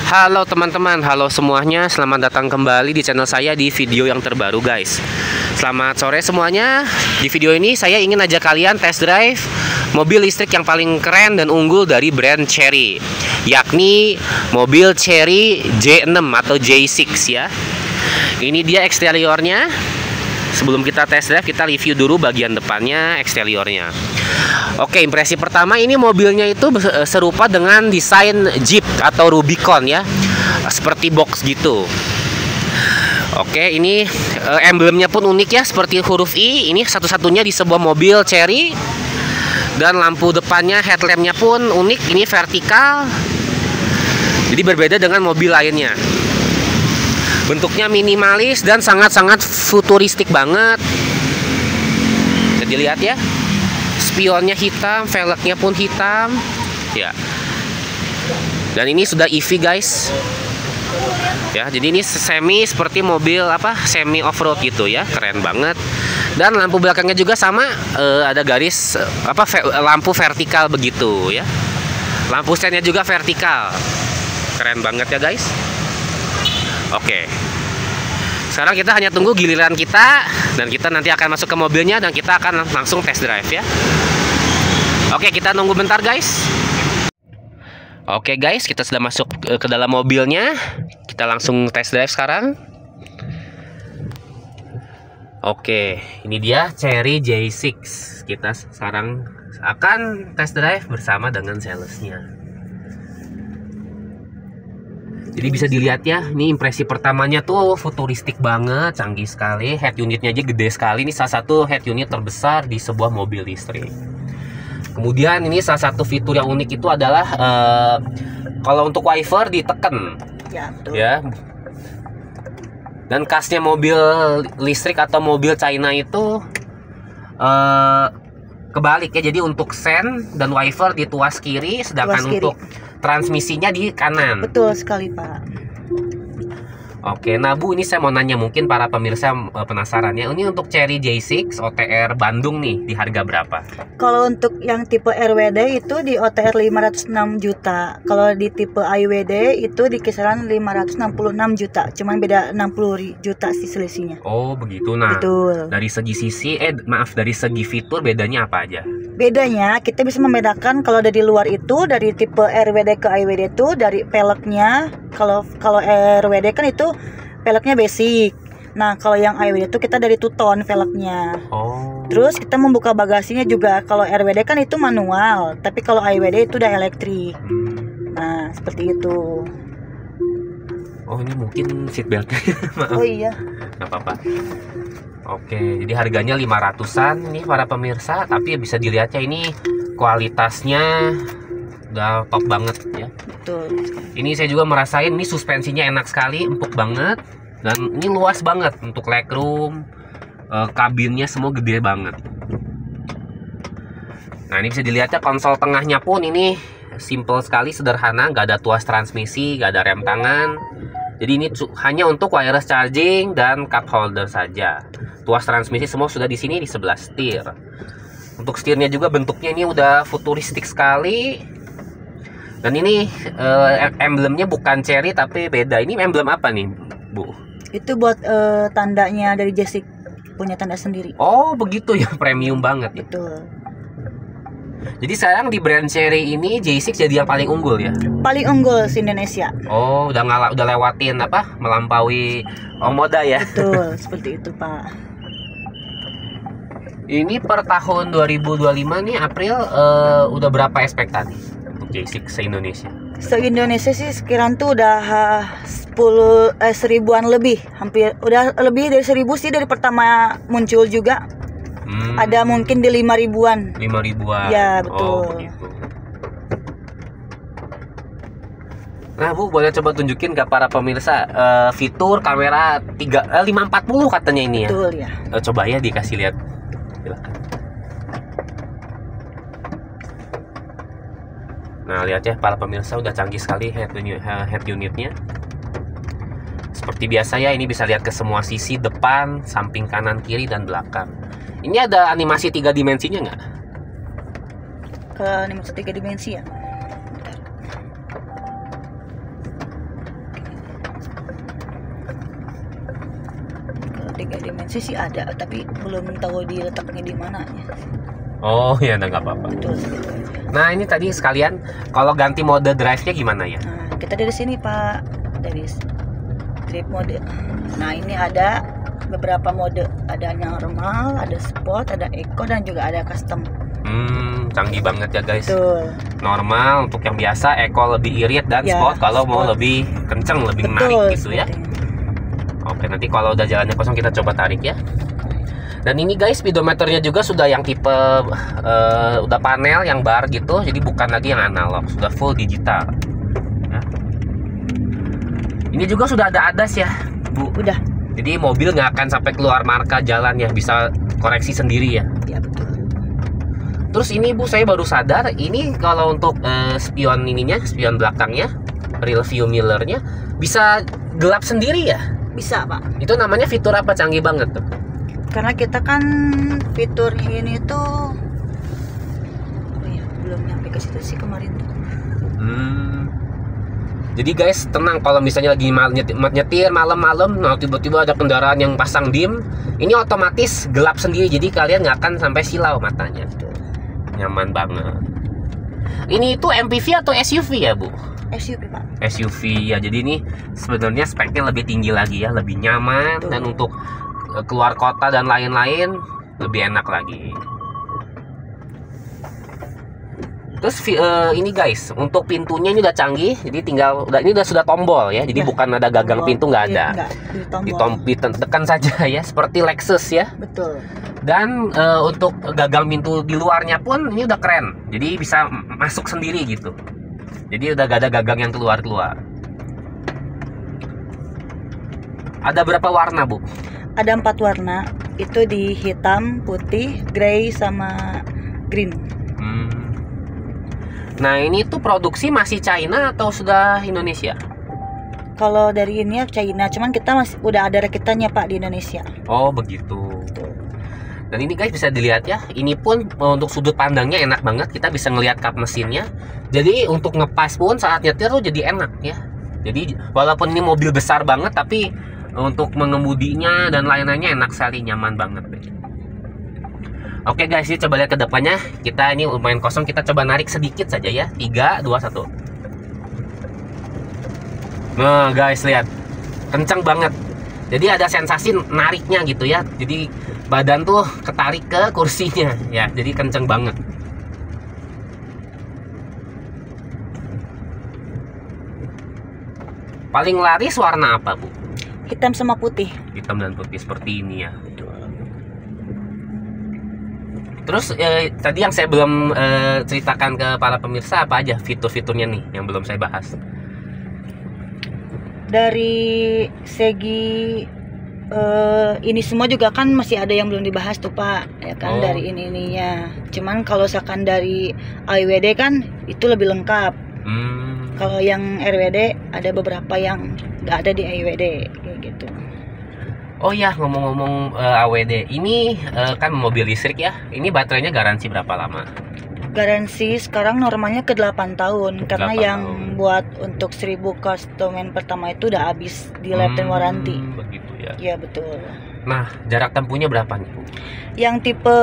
Halo teman-teman, halo semuanya, selamat datang kembali di channel saya di video yang terbaru guys. Selamat sore semuanya. Di video ini saya ingin ajak kalian test drive mobil listrik yang paling keren dan unggul dari brand Chery, yakni mobil Chery J6 atau J6 ya. Ini dia eksteriornya. Sebelum kita test drive, kita review dulu bagian depannya, eksteriornya. Oke, impresi pertama, ini mobilnya itu serupa dengan desain Jeep atau Rubicon ya, seperti box gitu. Oke, ini emblemnya pun unik ya, seperti huruf I. Ini satu-satunya di sebuah mobil Chery. Dan lampu depannya, headlampnya pun unik, ini vertikal. Jadi berbeda dengan mobil lainnya. Bentuknya minimalis dan sangat-sangat futuristik banget. Jadi lihat ya, spionnya hitam, velgnya pun hitam ya. Dan ini sudah EV guys ya, jadi ini seperti mobil semi off-road gitu ya, keren banget. Dan lampu belakangnya juga sama, ada garis lampu vertikal begitu ya. Lampu standnya juga vertikal, keren banget ya guys. Oke, sekarang kita hanya tunggu giliran kita, dan kita nanti akan masuk ke mobilnya dan kita akan langsung test drive ya. Oke, kita nunggu bentar guys. Oke guys, kita sudah masuk ke dalam mobilnya. Kita langsung test drive sekarang. Oke, ini dia Chery J6. Kita sekarang akan test drive bersama dengan salesnya. Jadi bisa dilihat ya, ini impresi pertamanya tuh futuristik banget, canggih sekali. Head unitnya aja gede sekali. Ini salah satu head unit terbesar di sebuah mobil listrik. Kemudian ini salah satu fitur yang unik itu adalah kalau untuk wiper diteken ya, betul. Ya. Dan khasnya mobil listrik atau mobil China itu kebalik ya. Jadi untuk sen dan wiper di tuas kiri, sedangkan untuk transmisinya di kanan. Betul sekali Pak. Oke, nah Bu, ini saya mau nanya, mungkin para pemirsa penasaran ya. Ini untuk Chery J6 OTR Bandung nih, di harga berapa? Kalau untuk yang tipe RWD itu di OTR 506 juta. Kalau di tipe IWD itu di kisaran 566 juta. Cuman beda 60 juta sih selisihnya. Oh, begitu. Nah, betul. Dari segi dari segi fitur bedanya apa aja? Bedanya kita bisa membedakan kalau dari luar itu, dari tipe RWD ke IWD itu dari peleknya. Kalau RWD kan itu velgnya basic. Nah, kalau yang IWD itu kita dari two-tone velgnya. Oh. Terus kita membuka bagasinya juga. Kalau RWD kan itu manual, tapi kalau IWD itu udah elektrik. Nah, seperti itu. Oh, ini mungkin seatbeltnya. Oh iya. Gak apa-apa. Oke, jadi harganya 500-an nih para pemirsa. Tapi bisa dilihat ya, ini kualitasnya udah top banget ya. Betul. Ini saya juga merasain, ini suspensinya enak sekali, empuk banget. Dan ini luas banget untuk legroom, kabinnya semua gede banget. Nah, ini bisa dilihat ya, konsol tengahnya pun ini simple sekali, sederhana, nggak ada tuas transmisi, nggak ada rem tangan. Jadi ini hanya untuk wireless charging dan cup holder saja. Tuas transmisi semua sudah di sini, di sebelah setir. Untuk setirnya juga bentuknya ini udah futuristik sekali. Dan ini emblemnya bukan Chery tapi beda. Ini emblem apa nih, Bu? Itu buat tandanya dari J6, punya tanda sendiri. Oh, begitu ya, premium banget ya. Betul. Jadi sekarang di brand Chery ini J6 jadi yang paling unggul ya? Paling unggul di Indonesia. Oh, udah lewatin melampaui Omoda ya? Betul, seperti itu Pak. Ini per tahun 2025 nih April udah berapa ekspektasi untuk J6 se-Indonesia? Se-Indonesia sih sekiranya tuh udah 1000-an lebih, hampir udah lebih dari 1000 sih dari pertama muncul juga. Ada mungkin di 5.000-an. 5.000-an. Ya, betul. Oh, begitu. Nah, Bu, boleh coba tunjukin ke para pemirsa fitur kamera 540 katanya ini ya? Betul ya. Coba ya dikasih lihat. Silakan. Nah, lihat ya para pemirsa, udah canggih sekali head unitnya. Seperti biasa ya, ini bisa lihat ke semua sisi, depan, samping kanan, kiri, dan belakang. Ini ada animasi 3 dimensinya nggak? Ke animasi 3 dimensi ya. 3 dimensi sih ada, tapi belum tahu diletaknya di mana. Oh ya, nggak apa-apa. Betul, gitu aja. Nah ini tadi sekalian, kalau ganti mode drive-nya gimana ya? Nah, kita dari sini Pak, dari drive mode. Nah ini ada beberapa mode, ada normal, ada sport, ada eco, dan juga ada custom. Canggih banget ya guys. Betul. Normal untuk yang biasa, eco lebih irit, dan Ya, sport kalau mau sport. lebih kenceng, lebih Betul, menarik gitu ya. seperti Oke, nanti kalau udah jalannya kosong kita coba tarik ya. Dan ini guys, speedometernya juga sudah yang tipe udah panel yang bar gitu, jadi bukan lagi yang analog, sudah full digital. Ya. Ini juga sudah ada ADAS ya, Bu. Udah. Jadi mobil nggak akan sampai keluar marka jalan ya, bisa koreksi sendiri ya. Ya betul. Terus ini Bu, saya baru sadar, ini kalau untuk spion ininya, spion belakangnya, rear view mirrornya bisa gelap sendiri ya. Bisa Pak. Itu namanya fitur apa, canggih banget tuh? Karena kita kan fiturnya ini tuh belum nyampe ke situ sih kemarin tuh. Jadi guys, tenang kalau misalnya lagi nyetir malam-malam, nah tiba-tiba ada kendaraan yang pasang dim, ini otomatis gelap sendiri, jadi kalian nggak akan sampai silau matanya. Nyaman banget. Ini itu MPV atau SUV ya Bu? SUV Pak. SUV ya, jadi ini sebenarnya speknya lebih tinggi lagi ya, lebih nyaman. Dan untuk keluar kota dan lain-lain lebih enak lagi. Terus ini guys, untuk pintunya ini udah canggih, jadi ini sudah tombol ya, jadi bukan ada gagang pintu, nggak ada, ditekan saja ya, seperti Lexus ya. Betul. Dan untuk gagang pintu di luarnya pun ini udah keren, jadi bisa masuk sendiri gitu, jadi udah gak ada gagang yang keluar. Ada berapa warna Bu? Ada 4 warna, itu di hitam, putih, grey, sama green. Nah ini tuh produksi masih China atau sudah Indonesia? Kalau dari ini ya China, cuman kita masih udah ada rakitannya Pak di Indonesia. Oh begitu. Dan ini guys bisa dilihat ya, ini pun untuk sudut pandangnya enak banget, kita bisa ngelihat kap mesinnya. Jadi untuk ngepas pun saat nyetir tuh jadi enak ya. Jadi walaupun ini mobil besar banget, tapi untuk mengemudinya dan lain-lainnya enak sekali, nyaman banget. Oke guys, ini coba lihat ke depannya. Kita ini lumayan kosong, kita coba narik sedikit saja ya. 3, 2, 1. Nah guys, lihat, kencang banget. Jadi ada sensasi nariknya gitu ya. Jadi badan tuh ketarik ke kursinya ya. Jadi kencang banget. Paling laris warna apa Bu? Hitam sama putih. Hitam dan putih seperti ini ya. Terus tadi yang saya belum ceritakan ke para pemirsa, apa aja fitur-fiturnya nih yang belum saya bahas? Dari segi ini semua juga kan masih ada yang belum dibahas tuh Pak, ya kan. Dari ininya. Cuman kalau misalkan dari AIWD kan itu lebih lengkap. Kalau yang RWD ada beberapa yang nggak ada di AIWD kayak gitu. Oh ya, ngomong-ngomong AWD, ini kan mobil listrik ya. Ini baterainya garansi berapa lama? Garansi sekarang normalnya ke 8 tahun, karena 8 yang tahun. buat untuk 1000 customer pertama itu udah habis di lifetime warranty. Begitu ya. Iya betul. Nah, jarak tempuhnya berapa nih Bu? Yang tipe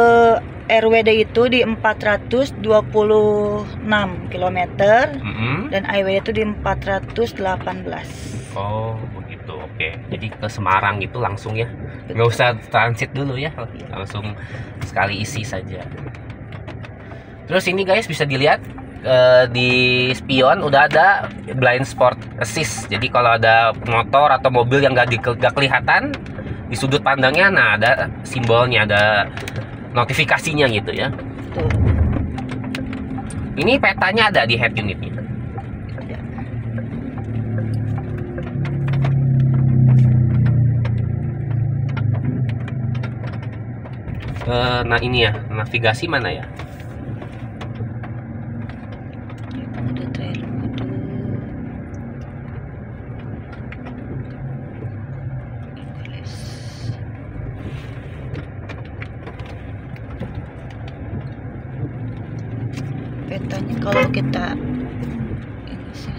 RWD itu di 426 km dan AIWD itu di 418. Oh begitu, oke. Jadi ke Semarang gitu langsung ya, nggak usah transit dulu ya, langsung sekali isi saja. Terus ini guys bisa dilihat di spion udah ada blind spot assist. Jadi kalau ada motor atau mobil yang nggak kelihatan di sudut pandangnya, nah ada simbolnya, ada notifikasinya gitu ya. Tuh. Ini petanya ada di head unitnya. Nah ini ya, navigasi mana ya? Petanya kalau kita ini sih,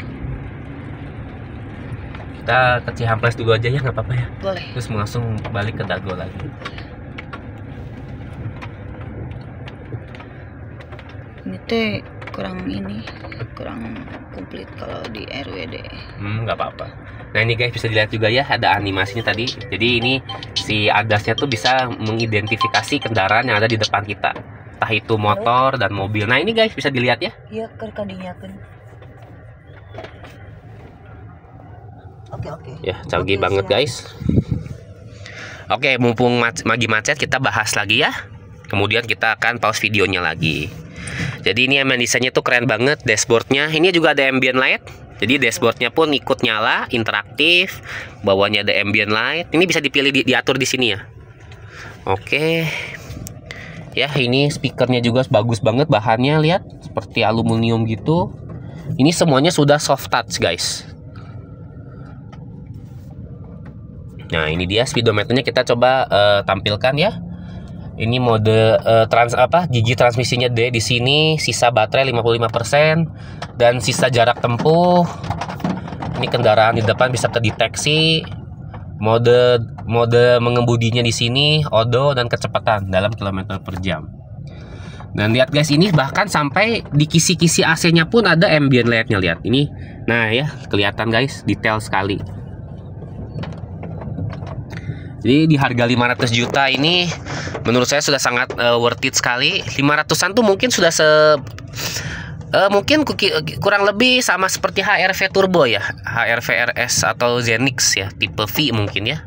Kita ke Cihamplas dulu aja ya, nggak apa-apa ya. Boleh. Terus langsung balik ke Dago lagi. Ini teh kurang komplit kalau di RWD. Nggak apa-apa. Nah ini guys, bisa dilihat juga ya, ada animasinya tadi. Jadi ini si ADAS-nya tuh bisa mengidentifikasi kendaraan yang ada di depan kita, entah itu motor dan mobil. Nah ini guys, bisa dilihat ya. Iya, kadinya kan. Oke. Ya, canggih banget guys. Oke, mumpung lagi macet, kita bahas lagi ya. Kemudian kita akan pause videonya lagi. Jadi ini emang desainnya tuh keren banget, dashboardnya. Ini juga ada ambient light. Jadi dashboardnya pun ikut nyala, interaktif. Bawahnya ada ambient light. Ini bisa dipilih, diatur di sini ya. Oke. Ya, ini speakernya juga bagus banget, bahannya lihat seperti aluminium gitu. Ini semuanya sudah soft touch guys. Nah ini dia speedometernya, kita coba tampilkan ya. Ini mode gigi transmisinya D di sini, sisa baterai 55% dan sisa jarak tempuh. Ini kendaraan di depan bisa terdeteksi. Mode mengemudinya di sini odo dan kecepatan dalam kilometer per jam. Dan lihat guys, ini bahkan sampai di kisi-kisi AC-nya pun ada ambient light-nya, lihat ini. Nah ya, kelihatan guys, detail sekali. Jadi di harga 500 juta ini menurut saya sudah sangat worth it sekali. 500-an tuh mungkin sudah mungkin kurang lebih sama seperti HR-V Turbo ya, HR-V RS atau Zenix ya, tipe V mungkin ya.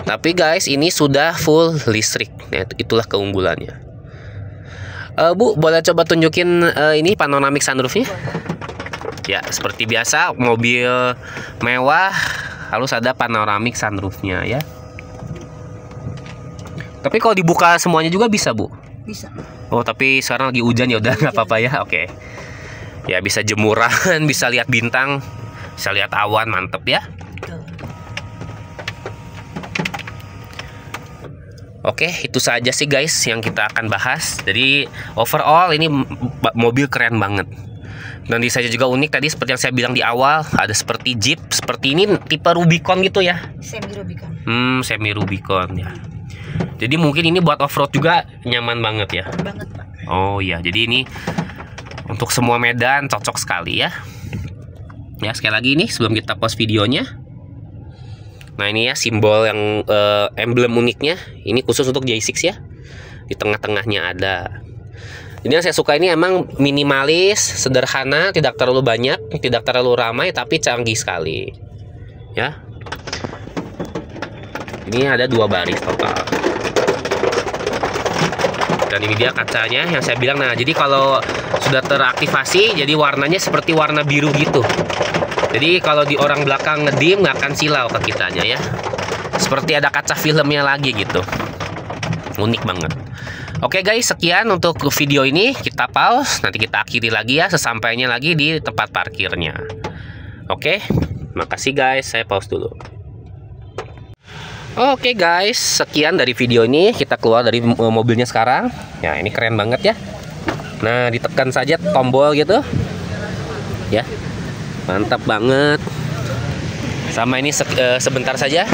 Tapi guys, ini sudah full listrik. Nah, itulah keunggulannya. Bu, boleh coba tunjukin ini panoramic sunroofnya? Ya, seperti biasa mobil mewah harus ada panoramic sunroofnya ya. Tapi kalau dibuka semuanya juga bisa, Bu? Bisa. Oh, tapi sekarang lagi hujan ya udah nggak apa-apa ya. Oke. Ya bisa jemuran, bisa lihat bintang, bisa lihat awan, mantep ya. Oke, itu saja sih guys yang kita akan bahas. Jadi overall ini mobil keren banget. Dan desainnya juga unik tadi seperti yang saya bilang di awal, ada seperti Jeep, seperti ini tipe Rubicon gitu ya. Semi Rubicon. Semi Rubicon ya. Jadi mungkin ini buat off-road juga nyaman banget ya. Banget, Pak. Oh iya, jadi ini untuk semua medan cocok sekali ya. Ya, sekali lagi ini sebelum kita post videonya. Nah, ini ya simbol yang emblem uniknya. Ini khusus untuk J6 ya. Di tengah-tengahnya ada. Jadi yang saya suka ini emang minimalis, sederhana, tidak terlalu banyak, tidak terlalu ramai, tapi canggih sekali. Ya. Ini ada 2 baris total. Dan ini dia kacanya yang saya bilang. Nah, jadi kalau sudah teraktivasi, jadi warnanya seperti warna biru gitu. Jadi kalau di orang belakang ngedim nggak akan silau ke kitanya ya. Seperti ada kaca filmnya lagi gitu. Unik banget. Oke guys, sekian untuk video ini. Kita pause, nanti kita akhiri lagi ya sesampainya lagi di tempat parkirnya. Oke, makasih guys. Saya pause dulu. Oke guys, sekian dari video ini. Kita keluar dari mobilnya sekarang. Ya, ini keren banget ya. Nah, ditekan saja tombol gitu. Ya. Mantap banget. Sama ini sebentar saja.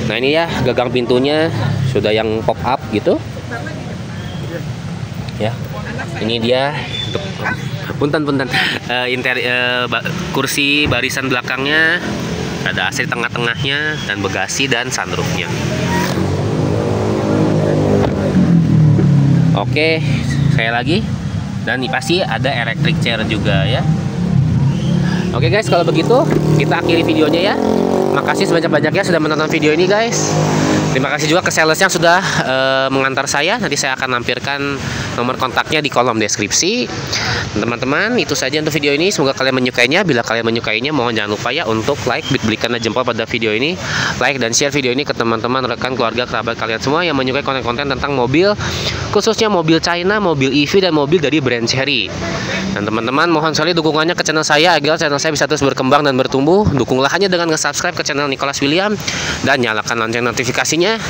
Nah, ini ya gagang pintunya sudah yang pop up gitu. Ya. Ini dia punten kursi barisan belakangnya. Ada AC di tengah-tengahnya dan bagasi dan sunroofnya. Oke, sekali lagi. Dan ini pasti ada electric chair juga ya. Oke guys, kalau begitu kita akhiri videonya ya. Makasih sebanyak-banyaknya sudah menonton video ini guys. Terima kasih juga ke sales yang sudah mengantar saya. Nanti saya akan lampirkan nomor kontaknya di kolom deskripsi. Teman-teman, itu saja untuk video ini. Semoga kalian menyukainya. Bila kalian menyukainya, mohon jangan lupa ya untuk like, berikan jempol pada video ini, like dan share video ini ke teman-teman, rekan, keluarga, kerabat kalian semua yang menyukai konten-konten tentang mobil, khususnya mobil China, mobil EV dan mobil dari brand Chery. Dan teman-teman, mohon sekali dukungannya ke channel saya agar channel saya bisa terus berkembang dan bertumbuh. Dukunglah hanya dengan nge-subscribe ke channel Nicholas William dan nyalakan lonceng notifikasinya.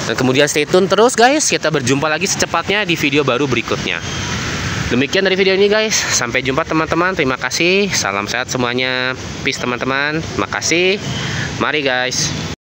Dan kemudian stay tune terus guys. Kita berjumpa lagi secepatnya di video baru berikutnya. Demikian dari video ini guys. Sampai jumpa teman-teman. Terima kasih. Salam sehat semuanya. Peace teman-teman. Makasih. Mari guys.